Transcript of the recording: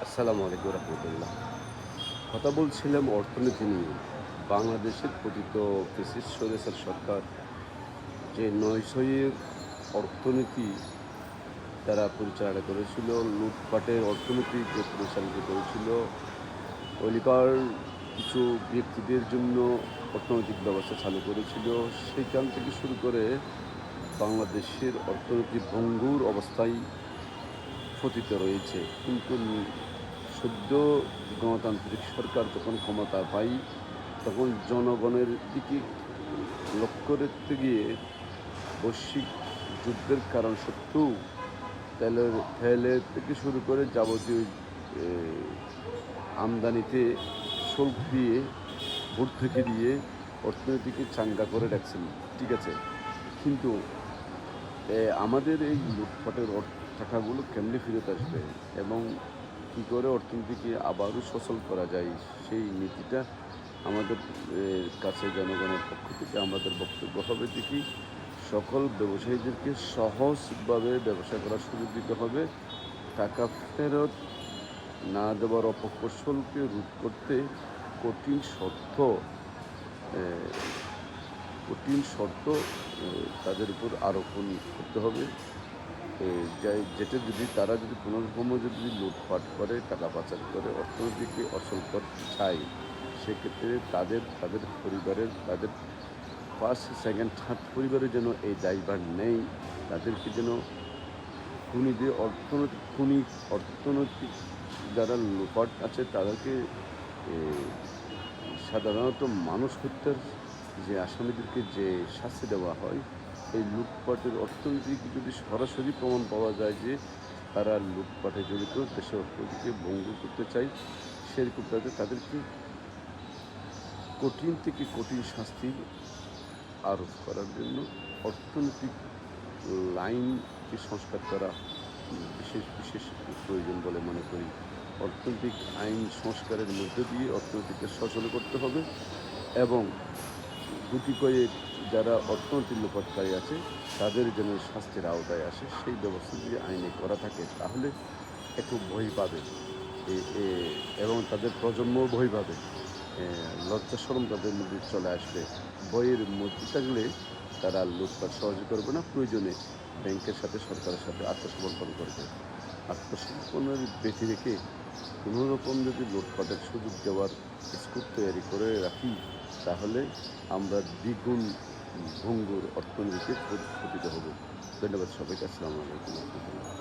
আসসালামু আলাইকুম রহমতুল্লাহ। কথা বলছিলাম অর্থনীতি নিয়ে। বাংলাদেশের পতিত ফ্যাসিস্ট স্বৈরাচার সরকার যে নয়ছয়ের অর্থনীতি তারা পরিচালনা করেছিল, লুটপাটের অর্থনীতি যে পরিচালিত করেছিল, অলিগার কিছু ব্যক্তিদের জন্য অর্থনৈতিক ব্যবস্থা চালু করেছিল। সেখান থেকে শুরু করে বাংলাদেশের অর্থনীতি ভঙ্গুর অবস্থায় পতিত রয়েছে। কিন্তু সদ্য গণতান্ত্রিক সরকার যখন ক্ষমতা পায়, তখন জনগণের দিকে লক্ষ্য রাখতে গিয়ে বৈশ্বিক যুদ্ধের কারণ সত্ত্বেও তেলের থেকে শুরু করে যাবতীয় এ আমদানিতে শুল্ক দিয়ে, ভর্তুকি দিয়ে অর্থনীতিকে চাঙ্গা করে রাখছেন। ঠিক আছে? কিন্তু আমাদের এই লুটপাটের টাকাগুলো কেমনে ফেরত আসবে এবং কী করে অর্থনীতিকে আবারও সচল করা যায়, সেই নীতিটা আমাদের কাছে জনগণের পক্ষ থেকে আমাদের বক্তব্য হবে যে কি, সকল ব্যবসায়ীদেরকে সহজভাবে ব্যবসা করার সুযোগ দিতে হবে। টাকা ফেরত না দেওয়ার অপকৌশলকে রোধ করতে কঠিন শর্ত অ্যা কঠিন শর্ত তাদের উপর আরোপণ করতে হবে। যেটা যদি তারা যদি কোনো রকমও যদি লুটপাট করে, টাকা পাচার করে, অর্থনীতিকে অচল করতে চায়, সেক্ষেত্রে তাদের পরিবারের, তাদের ফার্স্ট, সেকেন্ড, থার্ড পরিবারের যেন এই দায়ভার নেই। তাদেরকে যেন খুনিদের অর্থনৈতিক যারা লোপাট আছে তাদেরকে এ সাধারণত মানুষ হত্যার যে আসামিদেরকে যে শাস্তি দেওয়া হয়, এই লুটপাটের অর্থনীতিকে যদি সরাসরি প্রমাণ পাওয়া যায় যে তারা লুটপাটে জড়িত, দেশের অর্থনীতিকে ভঙ্গুর করতে চায়, সেরকম তাদেরকে কঠিন থেকে কঠিন শাস্তি আরোপ করার জন্য অর্থনৈতিক লাইনকে সংস্কার করা বিশেষ প্রয়োজন বলে মনে করি। অর্থনৈতিক আইন সংস্কারের মধ্য দিয়ে অর্থনীতিকে সচল করতে হবে এবং গুটি কয়েক যারা অর্থনৈতিক লোপাটকারী আছে তাদের যেন শাস্তির আওতায় আসে, সেই ব্যবস্থা যদি আইনে করা থাকে তাহলে একটু ভয় পাবে এবং তাদের প্রজন্মও ভয় পাবে। লজ্জা শরম তাদের মধ্যে চলে আসবে। ভয়ের মধ্যে থাকলে তারা লুটপাট সহজে করবে না, প্রয়োজনে ব্যাংকের সাথে, সরকারের সাথে আত্মসমর্পণ করবে। আত্মসমর্পণের ব্যতি রেখে কোনো রকম যদি লুটপাটের সুযোগ দেওয়ার স্কোপ তৈরি করে রাখি, তাহলে আমরা দ্বিগুণ ভঙ্গুর অর্থনীতিতে পতিত হব। ধন্যবাদ সবাইকে। আসসালামু আলাইকুম রহমতুল্লাহ।